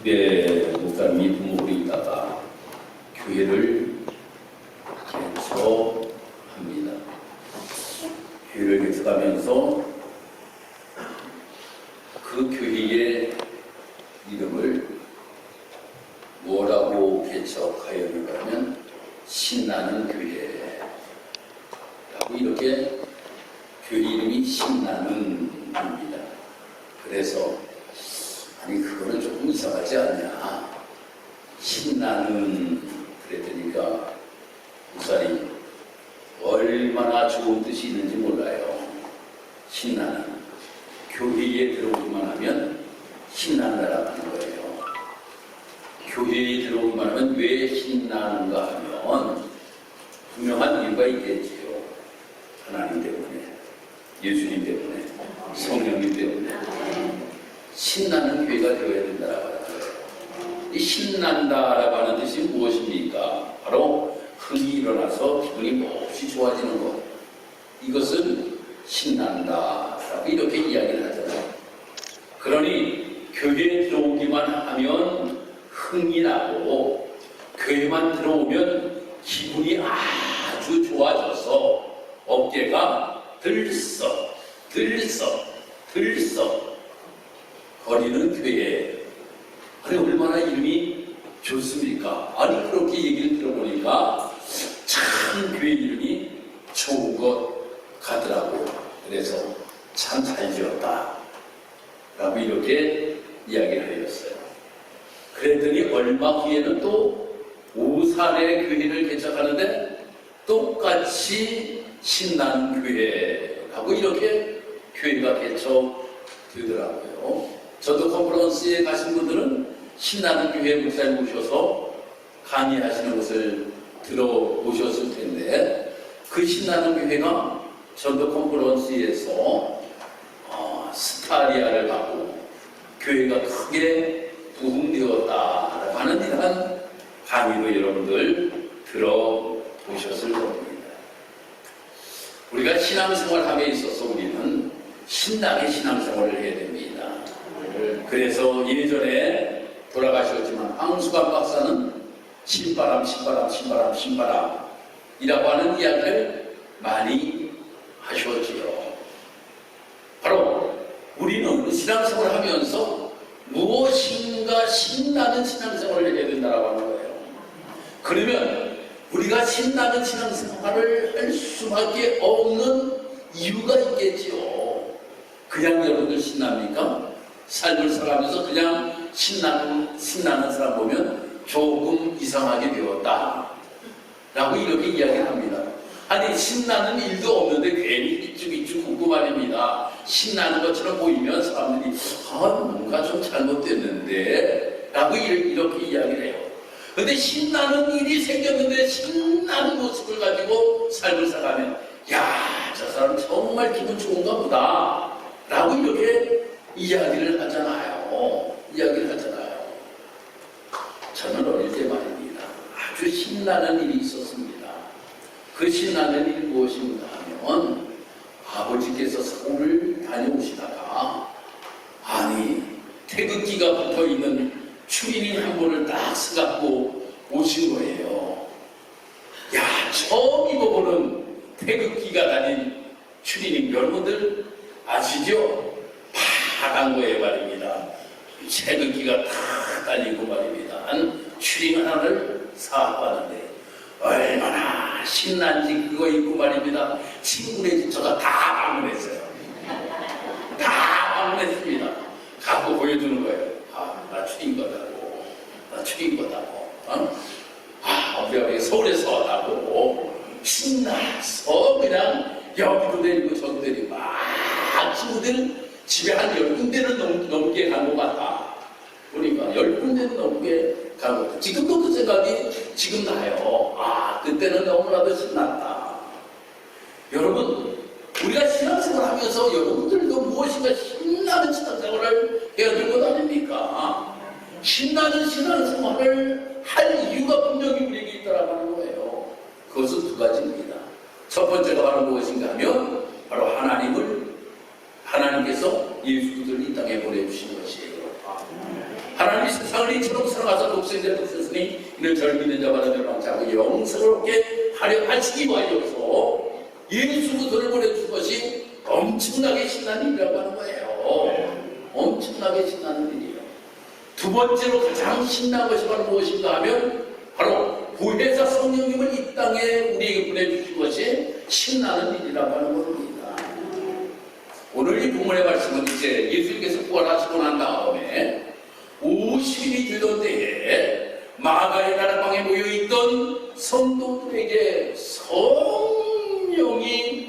때에 목사님이 부모로 있다가 교회를 개척합니다. 교회를 개척하면서 그 교회의 이름을 뭐라고 개척하였는가 하면 신나는 교회라고, 이렇게 교회 이름이 신나는입니다. 그래서 아니 그거는 조금 이상하지 않냐, 신나는 그랬더니까 목사님 얼마나 좋은 뜻이 있는지 몰라요. 신나는, 교회에 들어오기만 하면 신난다라고 하는 거예요. 교회에 들어오기만 하면 왜 신나는가 하면 분명한 이유가 있겠지요. 하나님 때문에, 예수님 때문에, 성령님 때문에 신나는 교회가 되어야 된다라고 하는 거예요. 이 신난다라고 하는 뜻이 무엇입니까? 바로 흥이 일어나서 기분이 몹시 좋아지는 것, 이것은 신난다라고 이렇게 이야기를 하잖아요. 그러니 교회에 들어오기만 하면 흥이 나고, 교회만 들어오면 기분이 아주 좋아져서 어깨가 들썩 거리는 교회. 아니 얼마나 이름이 좋습니까? 아니 그렇게 얘기를 들어보니까 참 교회 이름이 좋은 것 같더라고요. 그래서 참 잘 지었다 라고 이렇게 이야기를 하였어요. 그랬더니 얼마 후에는 또 오산의 교회를 개척하는데 똑같이 신나는 교회라고 이렇게 교회가 개척되더라고요. 저도 컨퍼런스에 가신 분들은 신나는 교회 목사님 모셔서 강의하시는 것을 들어보셨을 텐데, 그 신나는 교회가 전도 컨퍼런스에서 스타리아를 받고 교회가 크게 부흥되었다라고 하는 이러한 강의로 여러분들 들어보셨을 겁니다. 우리가 신앙생활함에 있어서 우리는 신나게 신앙생활을 해야 됩니다. 그래서 예전에 돌아가셨지만 황수관 박사는 신바람 이라고 하는 이야기를 많이 하셨지요. 바로 우리는 신앙생활을 하면서 무엇인가 신나는 신앙생활을 해야 된다고 하는 거예요. 그러면 우리가 신나는 신앙생활을 할 수밖에 없는 이유가 있겠지요. 그냥 여러분들 신납니까? 삶을 살아가면서 그냥 신나는 사람 보면 조금 이상하게 되었다 라고 이렇게 이야기를 합니다. 아니 신나는 일도 없는데 괜히 이쪽 웃고 말입니다. 신나는 것처럼 보이면 사람들이 뭔가 좀 잘못됐는데 라고 이렇게 이야기를 해요. 근데 신나는 일이 생겼는데 신나는 모습을 가지고 삶을 살아가면 저 사람 정말 기분 좋은가 보다 라고 이렇게 이야기를 하잖아요. 저는 어릴 때 말입니다. 아주 신나는 일이 있었습니다. 그 신나는 일이 무엇인가 하면 아버지께서 서울을 다녀오시다가 태극기가 붙어있는 추리닝 한 번을 딱 써갖고 오신 거예요. 처음 입어보는 태극기가 달린 추리닝, 여러분들 아시죠? 파란 거에 말입니다. 태극기가 탁 달리고 말입니다. 추리닝 하나를 사왔는데 얼마나 신난지 그거 입고 말입니다. 친구네 집 저가 다 방문했어요. 다 방문했습니다. 갖고 보여주는 거예요. 나 추린 거다고. 우리 아버지 서울에서 왔다고 신나서 그냥 여기도 내리고 저도 내리고 친구들 집에 한 10군데는 넘게 간 것 같다. 그러니까 10군데는 넘게 간 것 같다. 지금도 그 생각이 지금 나요. 그때는 너무나도 신났다. 여러분, 우리가 신앙생활을 하면서 여러분들도 무엇인가 신나는 신앙생활을 해야 될 것 아닙니까? 신나는 신앙생활을 할 이유가 분명히 우리에게 있다라고 하는 거예요. 그것은 두 가지입니다. 첫 번째가 바로 무엇인가 하면 바로 하나님께서 예수 그리스도를 이 땅에 보내주신 것이에요. 이런 젊은 자마다 멸망치 않고 영생스럽게 하려 하시기 위하여서 예수 그리스도를 보내준 것이 엄청나게 신난 일이라고 하는 거예요. 엄청나게 신나는 일이에요. 두 번째로 가장 신난 것이 바로 무엇인가 하면 바로 구혜사 성령님을 이 땅에 우리에게 보내주신 것이 신나는 일이라고 하는 겁니다. 오늘 이 본문의 말씀은 이제 예수님께서 부활하시고 난 다음에 50일이 되던 때에 마가의 다락방에 모여있던 성도들에게 성령이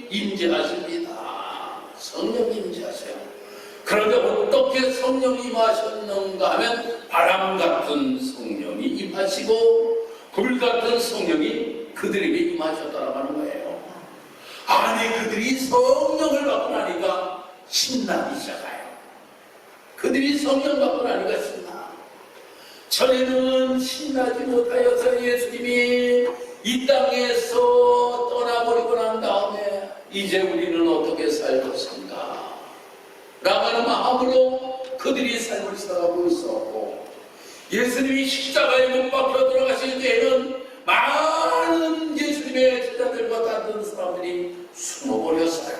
임재하십니다. 성령이 임재하세요. 그런데 어떻게 성령이 임하셨는가 하면 바람 같은 성령이 임하시고 불 같은 성령이 그들에게 임하셨다고 하는 거예요. 아니 그들이 성령을 받고 나니까 신나기 시작해요. 그들이 성령 받고 나니까 신나. 전에는 신나지 못하여서 예수님이 이 땅에서 떠나버리고 난 다음에 이제 우리는 어떻게 살 것인가 라고 하는 마음으로 그들이 삶을 살아가고 있었고, 예수님이 십자가에 못 박혀 들어가실 때에는 많은 예수님의 제자들과 같은 사람들이 숨어버렸어요.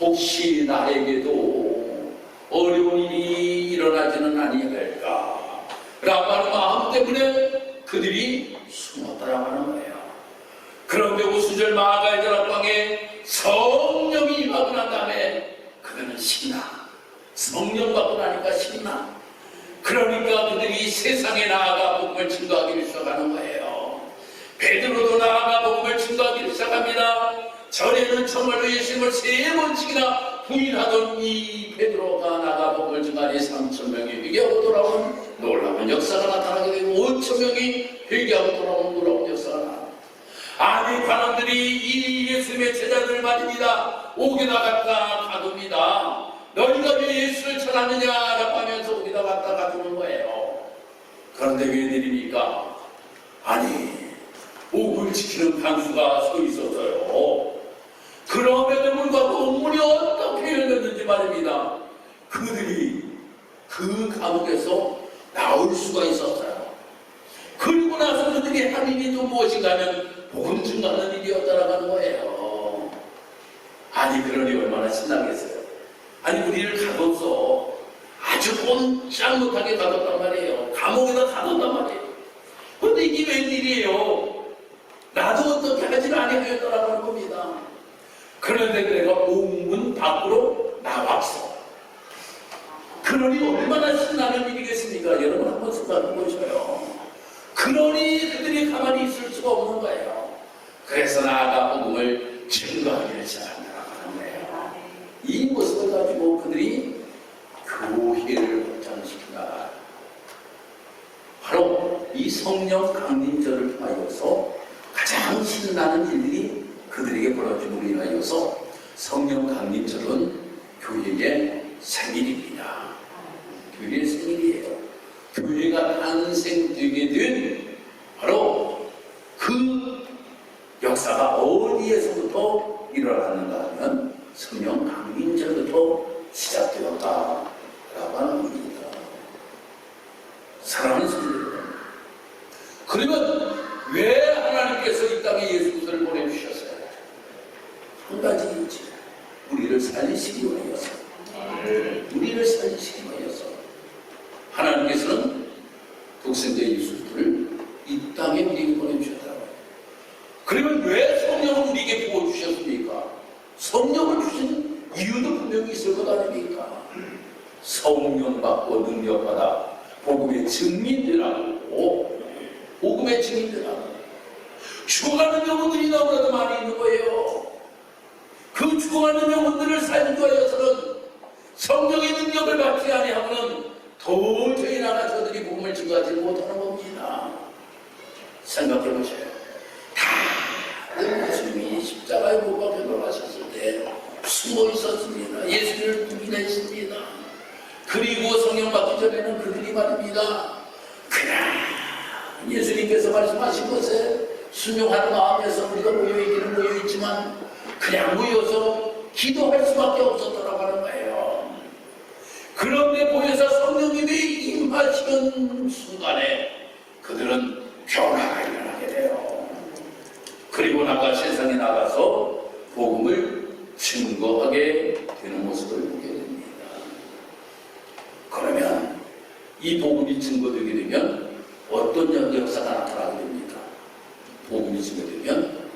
혹시 나에게도 어려운 일이 일어나지는 아니할까 라고 하는 마음 때문에 그들이 숨었다라고 하는 거예요. 그런데 5절 마가의 다락방에 성령이 임하고 난 다음에 그들은 신나. 성령 받고 나니까 신나. 그러니까 그들이 세상에 나아가 복음을 증거하기를 시작하는 거예요. 베드로도 나아가 복음을 증거하기를 시작합니다. 전에는 정말로 예수님을 3번씩이나 부인하던 이 베드로가 나아가 복음을 증거하니 3,000명이 회개하고 돌아온 놀라운 역사가 나타나게 되고 5,000명이 회개하고 돌아온 놀라운 역사가 나타납니다. 아니 관원들이 이 예수님의 제자들 말입니다. 오기다 갔다 가둡니다. 너희가 왜 예수를 전하느냐라고 하면서 오기다 갔다 가두는 거예요. 그런데 웬일입니까? 아니 옥을 지키는 간수가 서 있었어요. 그럼에도 불구하고 문이 어떻게 열렸는지 말입니다. 그들이 그 감옥에서 나올 수가 있었어요. 그리고 나서 그들이 한 일이 또 무엇인가 하면 복음 증거하는 일이었다라고 하는 거예요. 아니 그러니 얼마나 신나겠어요. 아니 우리를 가뒀어. 아주 꼼짝 못하게 가뒀단 말이에요. 감옥에다 가뒀단 말이에요. 그런데 이게 웬일이에요. 나도 어떻게 하지는 아니하였다라고 하는 겁니다. 그런데 내가 옥문 밖으로 나왔어. 그러니 얼마나 신나는 일이겠습니까? 여러분 한번 생각해 보셔요. 그러니 그들이 가만히 있을 수가 없는 거예요. 그래서 나아가 복음을 증거하기를 시작한다고 하는 거예요. 이 모습을 가지고 그들이 교회를 확장시킨다. 바로 이 성령 강림절을 통하여서 가장 신나는 일들이 그들에게 벌어짐으로 인하여서 성령 강림절은 교회의 생일입니다. 교회의 생일이에요. 교회가 탄생되게 된 바로 그 역사가 어디에서부터 일어났는가 하면 성령 강림절부터 시작되었다라고 하는 겁니다. 사랑하는 성도들, 그러면 왜 하나님께서 이 땅에 예수 그리스도를 보내주셨어요? 한 가지이지. 우리를 살리시기 위하여서. 우리를 살리시기 위하여서. 하나님께서는 독생자 예수 그리스도를 이 땅에 우리에게 보내주셨다고. 그러면 왜 성령을 우리에게 부어주셨습니까? 성령을 주신 이유도 분명히 있을 것 아닙니까? 성령 받고 능력 받아 복음의 증인되라고. 복음의 증인되라고. 죽어가는 영혼들이 너무나도 많이 있는 거예요. 그 죽어가는 영혼들을 살리기 위해서는 성령의 능력을 받지 아니하고는 도저히 나가 저들이 복음을 증거하지 못하는 겁니다. 생각해 보세요. 다른 예수님이 십자가에 못 박혀 돌아가셨을 때 숨어 있었습니다. 예수를 부인했습니다. 그리고 성령 받기 전에는 그들이 말입니다. 그냥 예수님께서 말씀하신 것에 순종하는 마음에서 우리가 모여있기는 모여있지만 그냥 모여서 기도할 수밖에 없었다고 하는 거예요. 그런데 보혜사 성령님이 임하시는 순간에 그들은 변화가 일어나게 돼요. 그리고 나가 세상에 나가서 복음을 증거하게 되는 모습을 보게 됩니다. 그러면 이 복음이 증거되게 되면 어떤 역사가 나타나게 됩니까? 복음이 증거되면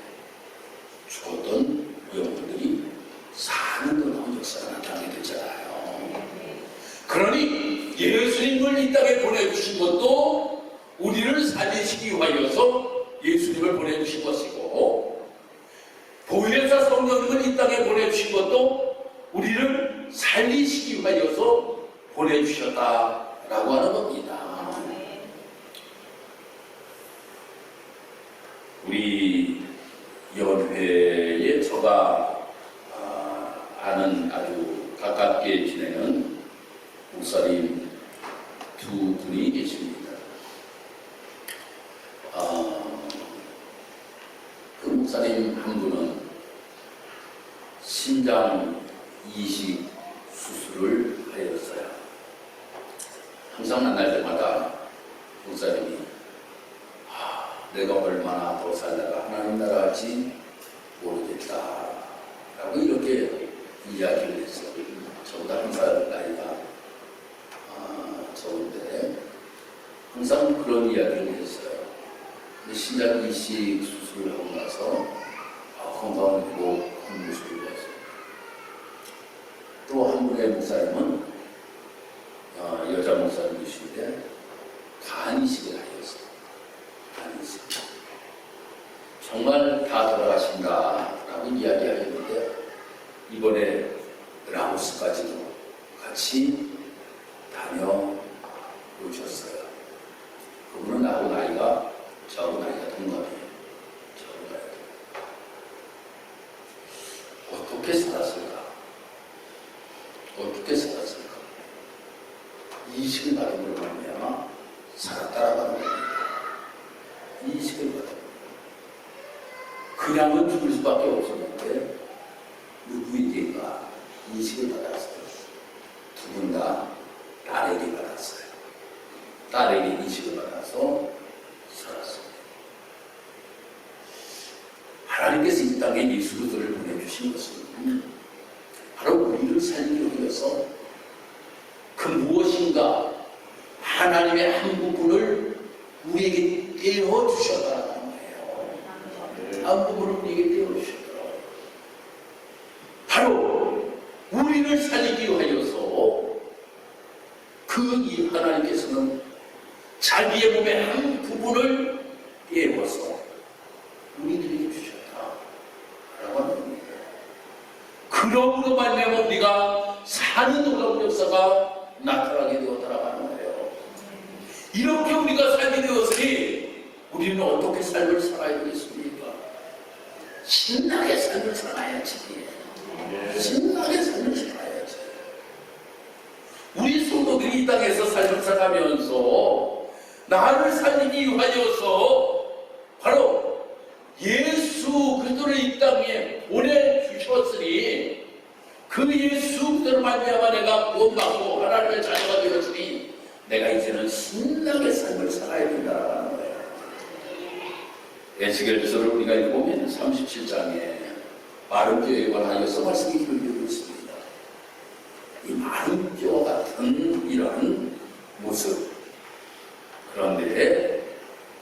죽었던 영혼들이 사는 놀라운 역사가 나타나게 되잖아요. 그러니 예수님을 이 땅에 보내주신 것도 우리를 살리시기 위하여서 예수님을 보내주신 것이고, 보혜사 성령님을 이 땅에 보내주신 것도 우리를 살리시기 위하여서 보내주셨다라고 하는 겁니다. 우리 연회에 제가 아는 아주 가깝게 지내는 목사님 두 분이 계십니다. 그 목사님 한 분은 신장 이식 수술을 하였어요. 항상 만날 때마다 목사님이 내가 얼마나 더 살다가 하나님 나라 할지 모르겠다 라고 이렇게 이야기를 했어요. 저보다 한 살 나이가 적은데 항상 그런 이야기를 했어요. 신장 이식 수술을 하고 나서 건강하고 큰 모습을 보였어요. 또 한 분의 목사님은 여자 목사님이신데 간 이식을 하였어요. 간 이식. 정말 다 돌아가신다라고 이야기하였는데 이번에 라오스까지도 같이 다녀오셨어요. 그분은 저하고 나이가 동갑이에요. 저하고 나이가. 어떻게 살았을까? 어떻게 살았을까? 이식을 받은 걸로 말미암아 살았다라고 합니다. 이식을 받은 거. 그냥은 죽을 수밖에 없었는데 누구에게가 이식을 받았어요. 두 분 다 딸에게 받았어요. 딸에게 이식을 받아서 살았어요. 하나님께서 이 땅에 예수 그리스도를 보내주신 것은 바로 우리를 살리기 위해서 그 무엇인가 하나님의 한 부분을 우리에게 떼어주셨다는 거예요. 한 부분을 우리에게 떼어주셨더라고요. 바로 우리를 살리기 위하여서 그 이 하나님께서는 자기의 몸의 한 부분을 떼어서 우리들에게 주셨다라고 하는 겁니다. 그러므로 말미암아 우리가 사는 놀라운 역사가 나타나게 되었다라고 하는 거예요. 이렇게 우리가 살게 되었으니 우리는 어떻게 삶을 살아야 되겠습니까? 신나게 삶을 살아야지. 신나게 삶을 살아야지. 우리 성도들이 이 땅에서 삶을 살아가면서 나를 살리기 위하여서 바로 예수 그리스도를 이 땅에 보내주셨으니 그 예수 그리스도를 말미암아 내가 구원받고 하나님의 자녀가 되었으니 내가 이제는 신나게 삶을 살아야 된다는 거예요. 에스겔서를 우리가 읽어보면 37장에 마른 뼈에 관하여서 말씀이 기록되고 있습니다. 이 마른 뼈 같은 이런 모습. 그런데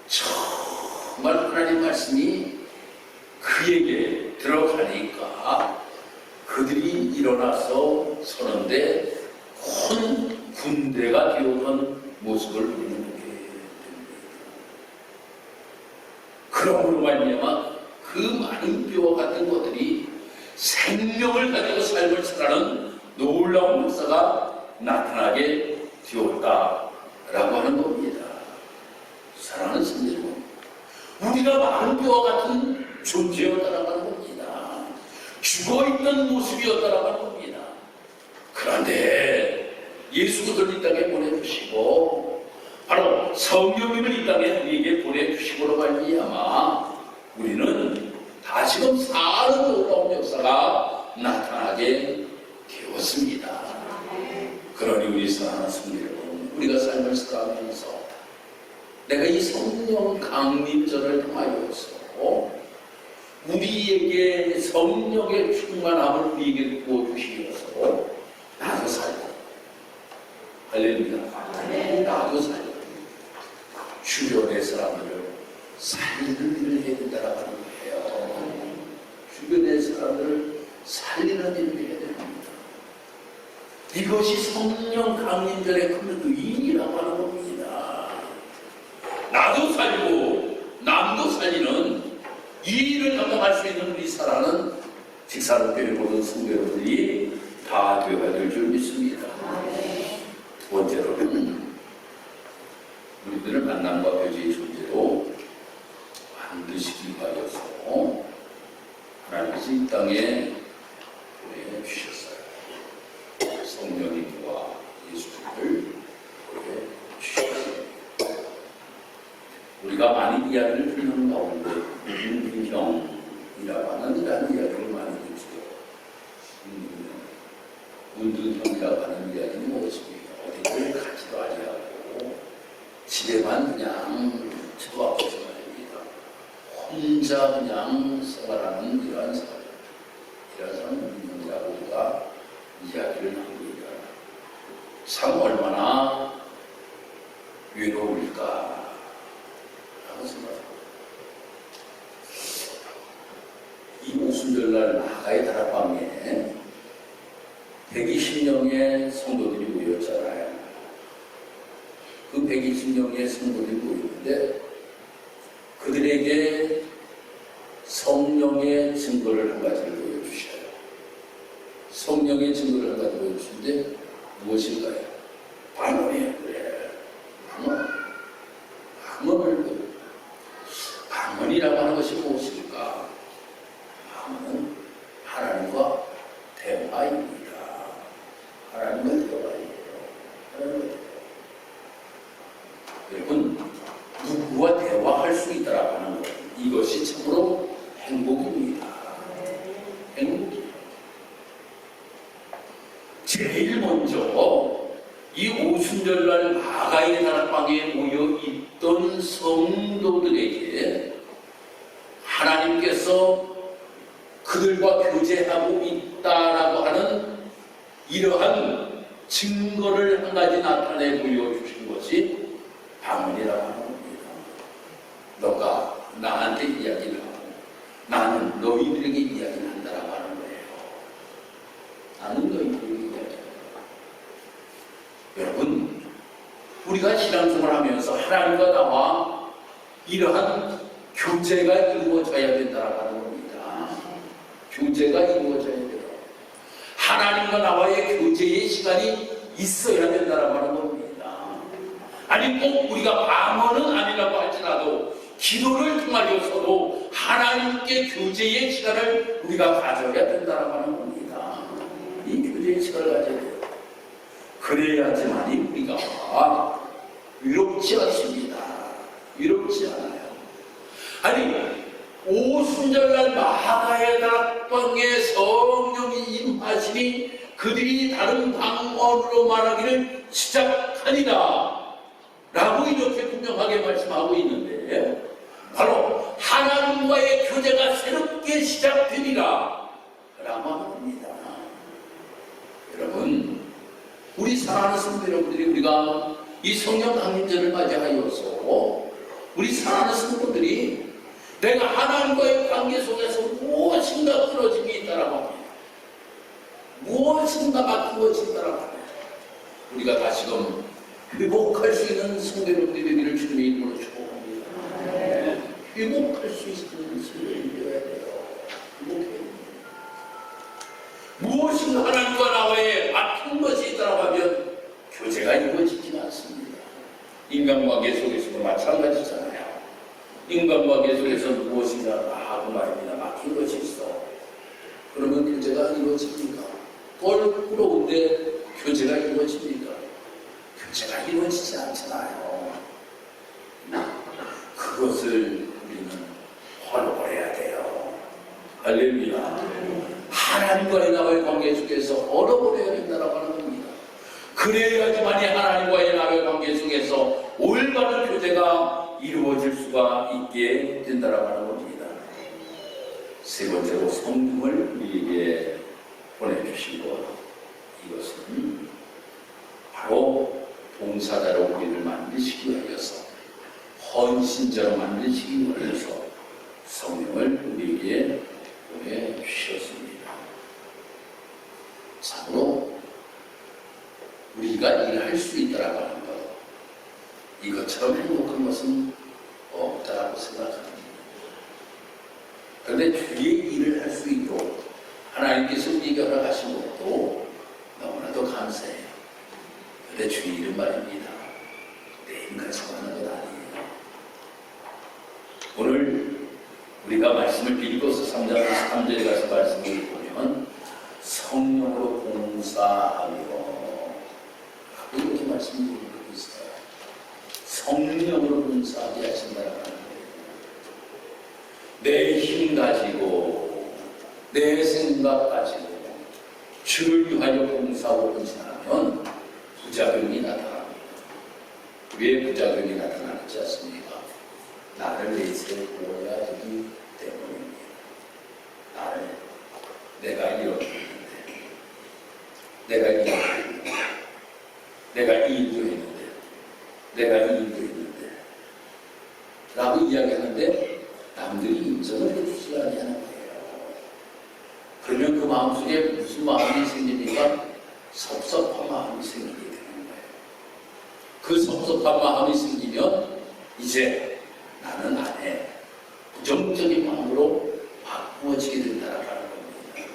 정말 하나님 말씀이 그에게 들어가니까 그들이 일어나서 서는데 큰 군대가 되어오는 모습을 우리는 보게 됩니다. 그러므로 말미암아 그 많은 뼈와 같은 것들이 생명을 가지고 삶을 살아가는 놀라운 역사가 나타나게 되었다라고 하는 겁니다. 사랑하는 성도 여러분, 우리가 많은 뼈와 같은 존재였다라고 하는 겁니다. 죽어있던 모습이었다라고 하는 겁니다. 그런데 예수 그리스도를 이 땅에 보내주시고 바로 성령님을 이 땅에 우리에게 보내주시고로 말미암아 우리는 다시금 사는 놀라운 역사가 나타나게 되었습니다. 그러니 내가 이 성령 강림절을 통하여서 우리에게 성령의 충만함을 우리에게 부어주시어서 나도 살고, 할렐루야, 나도 살고 주변의 사람들을 살리는 일을 해야 된다고 하는 거예요. 주변의 사람들을 살리는 일을 해야 됩니다. 이것이 성령 강림절의 큰 의미라고 하는 겁니다. 나도 살고 남도 살리는 이 일을 감당할 수 있는 우리 사랑은 직사롭게 보는 성도들이 다 되어야 될 줄 믿습니다. 두 번째로는 우리들의 만남과 교제의 존재로 반드시 기뻐하여서 하나님께서 이 땅에 보내주셨어요. 성령님과 예수님을 보내주셨어요. 우리가 많은 이야기를 듣는 가운데 문등형이라고 하는 이라는 이야기를 많이 듣죠. 문등형이라고 하는 이야기는 무엇입니까? 어디를 가지도 아니하고 집에만 그냥 처박혀서 말입니다. 혼자 그냥 생활하는 이러한 사람, 이러한 사람은 문등형이라고 우리가 이야기를 합니다. 참 얼마나 외로울까 라고 생각합니다. 이 오순절날 나가의 다락방에 120명의 성도들이 모였잖아요. 그 120명의 성도들이 모였는데 그들에게 성령의 증거를 한 가지를 보여주셔요. 성령의 증거를 한 가지 보여주시는데 무엇일까요? 방언이에요. 그래. 방언. 방언이라고 하는 것이 무엇일까? 방언은 하나님과 대화입니다. 하나님과 대화예요. 여러분, 누구와 대화할 수 있다라고 하는 것, 이것이 참으로 행복입니다. 행복이에요. 제일 먼저 이 오순절날 마가의 다락방에 모여 있던 성도들에게 하나님께서 그들과 교제하고 있다라고 하는 이러한 증거를 한 가지 나타내 보여주신 것이 방언이라고 하는 겁니다. 너가 나한테 이야기를 하고 나는 너희들에게 이야기를 한다라고 하는 거예요. 나는 너희들에게 이야기한다. 여러분, 우리가 신앙생활을 하면서 하나님과 나와 이러한 교제가 이루어져야 된다라고 하는 겁니다. 교제가 이루어져야 돼요. 하나님과 나와의 교제의 시간이 있어야 된다라고 하는 겁니다. 아니 꼭 우리가 방언은 아니라고 할지라도 기도를 통하여서도 하나님께 교제의 시간을 우리가 가져야 된다라고 하는 겁니다. 이 교제의 시간을 가져야 돼요. 그래야지만이 우리가 위롭지 않습니다. 위롭지 않아요. 아니 오순절날 마가의 다락방에 성령이 임하시니 그들이 다른 방언으로 말하기를 시작하니라 라고 이렇게 분명하게 말씀하고 있는데 바로 하나님과의 교제가 새롭게 시작되리라 라고 합니다. 여러분, 우리 사랑하는 성도 여러분들이 우리가 이 성령 강림절을 맞이하여서 우리 사랑하는 성도들이 내가 하나님과의 관계 속에서 무엇인가 끊어짐이 있다라고 합니다. 무엇인가 막힌 것이 있다라고 합니다. 우리가 다시금 회복할 수 있는 성도 여러분들이 되기를 주님의 이름으로 축복합니다. 네. 회복할 수 있는 성도들이 되어야 돼요. 회복해야 됩니다. 무엇인가 하나님과 나와의 막힌 것이 있다라고 하면 교제가 이루어지지는 않습니다. 인간관계 속에서도 마찬가지잖아요. 인간관계 속에서 무엇인가 하고 말입니다. 막힌 것이 있어. 그러면 교제가 이루어집니까? 꼴부러운데 교제가 이루어집니까? 교제가 이루어지지 않잖아요. 그것을 우리는 헐어버려야 돼요. 할렐루야. 하나님과의 나와의 관계 속에서 헐어버려야 된다고 하는 겁니다. 그래야지만이 하나님과의 나와의 관계 속에서 올바른 교제가 이루어질 수가 있게 된다라고 하는 겁니다. 세 번째로 성령을 우리에게 보내주신 것, 이것은 바로 봉사자로 우리를 만드시기 위하여서, 헌신자로 만드시기 위하여서 성령을 우리에게 보내주셨습니다. 참으로 우리가 일할 수 있다라고 하는 것, 이것처럼 행복한 것은 없다라고 생각합니다. 그런데 주의 일을 할 수 있도록 하나님께서 우리에게 허락하신 것도 너무나도 감사해요. 그런데 주의 일은 말입니다, 내 힘 가지고 하는 것 아니에요. 오늘 우리가 말씀을 빌립보서 3절에 가서 말씀을 보면 성령으로 봉사하며 이렇게 말씀드리고 있어요. 성령으로 봉사하게 하신다라고 하는 거예요. 내 힘 가지고 내 생각 가지고 주를 위하여 봉사하고 헌신하면 부작용이 나타납니다. 왜 부작용이 나타나지 않습니까? 나를 내세워야 하기 때문입니다. 내가 이렇게 했는데, 내가 이렇게 했는데, 내가 이 일도 했는데, 내가 이 일도 했는데 라고 이야기하는데 남들이 인정을 해주지 않는 거예요. 그러면 그 마음속에 무슨 마음이 생깁니까? 섭섭한 마음이 생기게 되는 거예요. 그 섭섭한 마음이 생기면 이제 나는 안 해, 부정적인 마음으로 바꾸어지게 된다라고 하는 겁니다.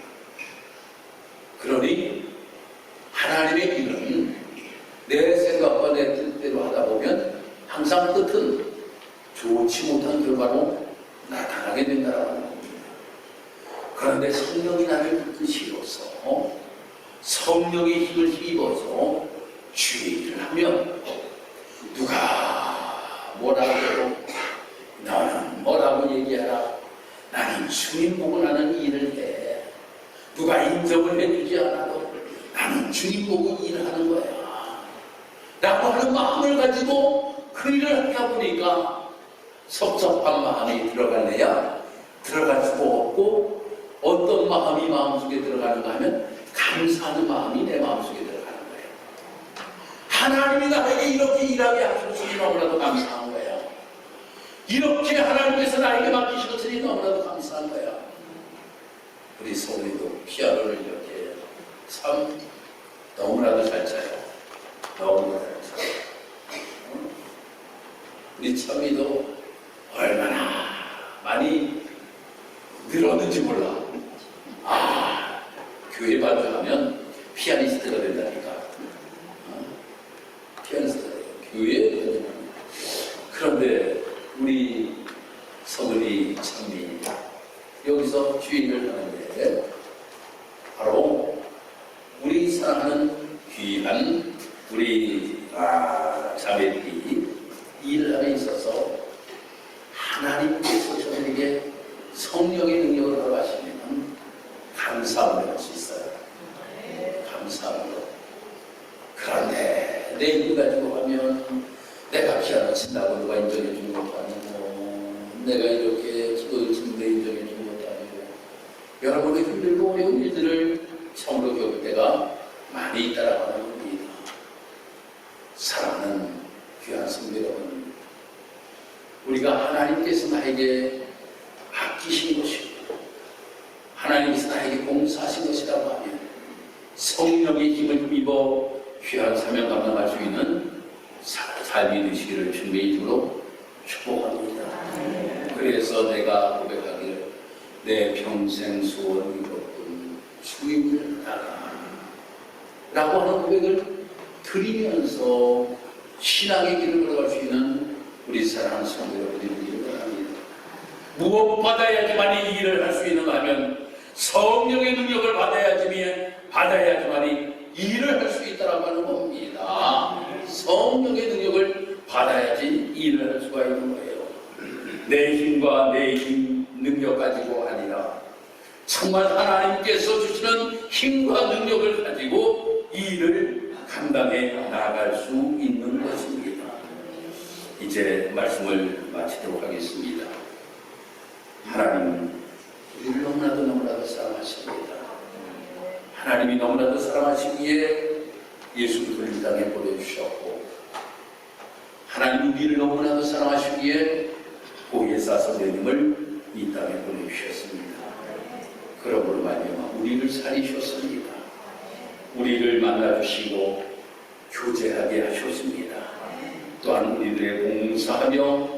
그러니 하나님의 일은 내 생각과 내 뜻대로 하다 보면 항상 끝은 좋지 못한 결과로 나타나게 된다라고 하는 겁니다. 그런데 성령이 나를 이끌시로서 성령의 힘을 힘입어서 주의 일을 하면 누가 뭐라고 해도 너는 뭐라고 얘기하라, 나는 주님 보고 나는 일을 해. 누가 인정을 해주지 않아도 나는 주님 보고 일하는 거야 라고 하는 마음을 가지고 그 일을 하다 보니까 섭섭한 마음이 들어갈래야 들어갈 수가 없고, 어떤 마음이 마음속에 들어가는가 하면 감사하는 마음이 내 마음속에 들어가는 거예요. 하나님이 나에게 이렇게 일하게 하셨으니 너무나도 감사한 거예요. 이렇게 하나님께서 나에게 맡기셨으니 너무나도 감사한 거예요. 우리 소리도 피아노를 이렇게 참 너무나도 잘 쳐요. 너무나도 잘 쳐요. 우리 참이도 얼마나 많이 늘었는지 몰라. 교회 반주하면 피아니스트가 된다니까. 피아니스트가 돼요. 교회에 반주합니다. 그런데 우리 서은이 참이 여기서 주인을 하는데 바로 우리 사랑하는 귀한 우리 자매들이 일을 함에 있어서 하나님께서 저들에게 성령의 능력을 허락하시면 감사함을 할 수 있어요. 감사함으로. 그런데 내 힘 가지고 하면 내가 피아노 친다고 누가 인정해 주는 것도 아니고, 내가 이렇게 기도를 치는데 인정해 주는 것도 아니고, 여러분의 힘들고 어려운 일들을 처음으로 겪을 때가 많이 있다라고 하는 겁니다. 사랑하는 귀한 성도 여러분, 우리가 하나님께서 나에게 아끼신 것이고 하나님께서 나에게 봉사하신 것이라고 하면 성령의 힘을 힘입어 귀한 사명 감당할 수 있는 삶이 되시기를 주님의 이름으로 축복합니다. 그래서 내가 고백하기를 내 평생 소원 이뤘군 주님을 따라 라고 하는 고백을 드리면서 신앙의 길을 걸어갈 수 있는 우리 사랑하는 성도 여러분들이 바랍니다. 무엇 받아야지만 이 일을 할 수 있는가 하면 성령의 능력을 받아야지만 이 일을 할 수 있다라고 하는 겁니다. 성령의 능력을 받아야지 이 일을 할 수가 있는 거예요. 내 힘과 내 힘 능력 가지고 아니라 정말 하나님께서 주시는 힘과 능력을 가지고 이 일을 감당해 나갈 수 있는 것입니다. 이제 말씀을 마치도록 하겠습니다. 하나님은 우리를 너무나도 사랑하십니다. 하나님이 너무나도 사랑하시기에 예수 그리스도를 이 땅에 보내주셨고, 하나님 우리를 너무나도 사랑하시기에 보혜사 선생님을 이 땅에 보내주셨습니다. 그러므로 말미암아 우리를 살리셨습니다. 우리를 만나주시고 교제하게 하셨습니다. 또한 우리들의 봉사하며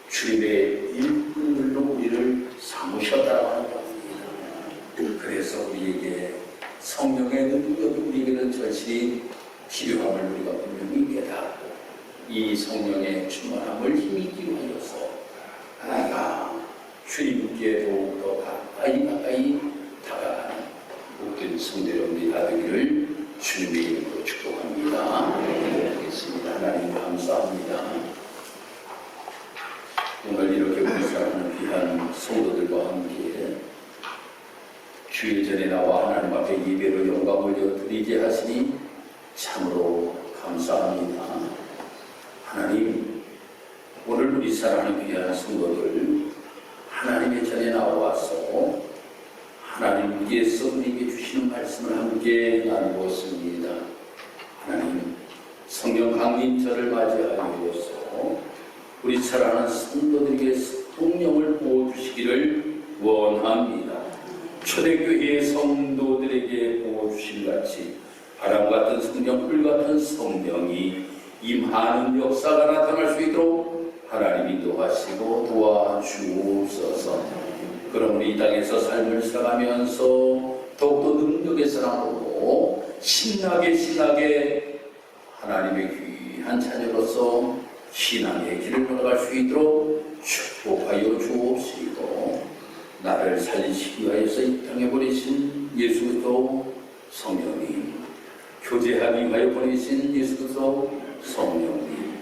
주님의 일꾼들로 우리를 삼으셨다고 하는 겁니다. 그래서 우리에게 성령의 능력이 우리에게는 절실히 필요함을 우리가 분명히 깨닫고, 이 성령의 충만함을 힘있기 위하여서 우리가 주님께 더욱더 가까이 다가가는 모든 성도 여러분들이 다 되기를 주님의 이름으로 축복합니다. 기도하겠습니다. 하나님 감사합니다. 오늘 이렇게 우리 사랑하는 귀한 성도들과 함께 주일 전에 나와 하나님 앞에 예배로 영광을 드리게 하시니 참으로 감사합니다. 하나님, 오늘 우리 사랑하는 귀한 성도들 하나님의 전에 나와서 하나님께서 우리에게 주시는 말씀을 함께 나누었습니다. 하나님, 성령 강림절을 맞이하여서 우리 사랑하는 성도들에게 성령을 부어주시기를 원합니다. 초대교회의 성도들에게 부어주신 같이 바람같은 성령, 불같은 성령이 임하는 역사가 나타날 수 있도록 하나님 인도하시고 도와주옵소서. 그럼 우리 이 땅에서 삶을 살아가면서 더욱더 능력의 사랑으로 신나게 하나님의 귀한 자녀로서 신앙의 길을 걸어갈 수 있도록 축복하여 주옵시고, 나를 살리시기 위하여서 이 땅에 보내신 예수 그리스도 성령님, 교제하기 위하여 보내신 예수 그리스도 성령님,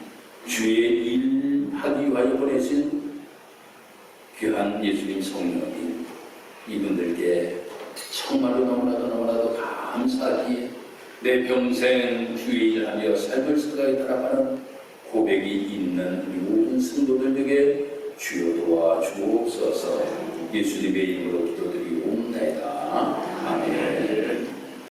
주의 일 하기 위하여 보내신 귀한 예수님 성령님, 이분들께 정말로 너무나도 감사하기에 내 평생 주의 일하며 삶을 살아가게 따라가는 고백이 있는 우리 모든 성도들에게 주여 도와주옵소서. 예수님의 이름으로 기도드리옵나이다. 아멘.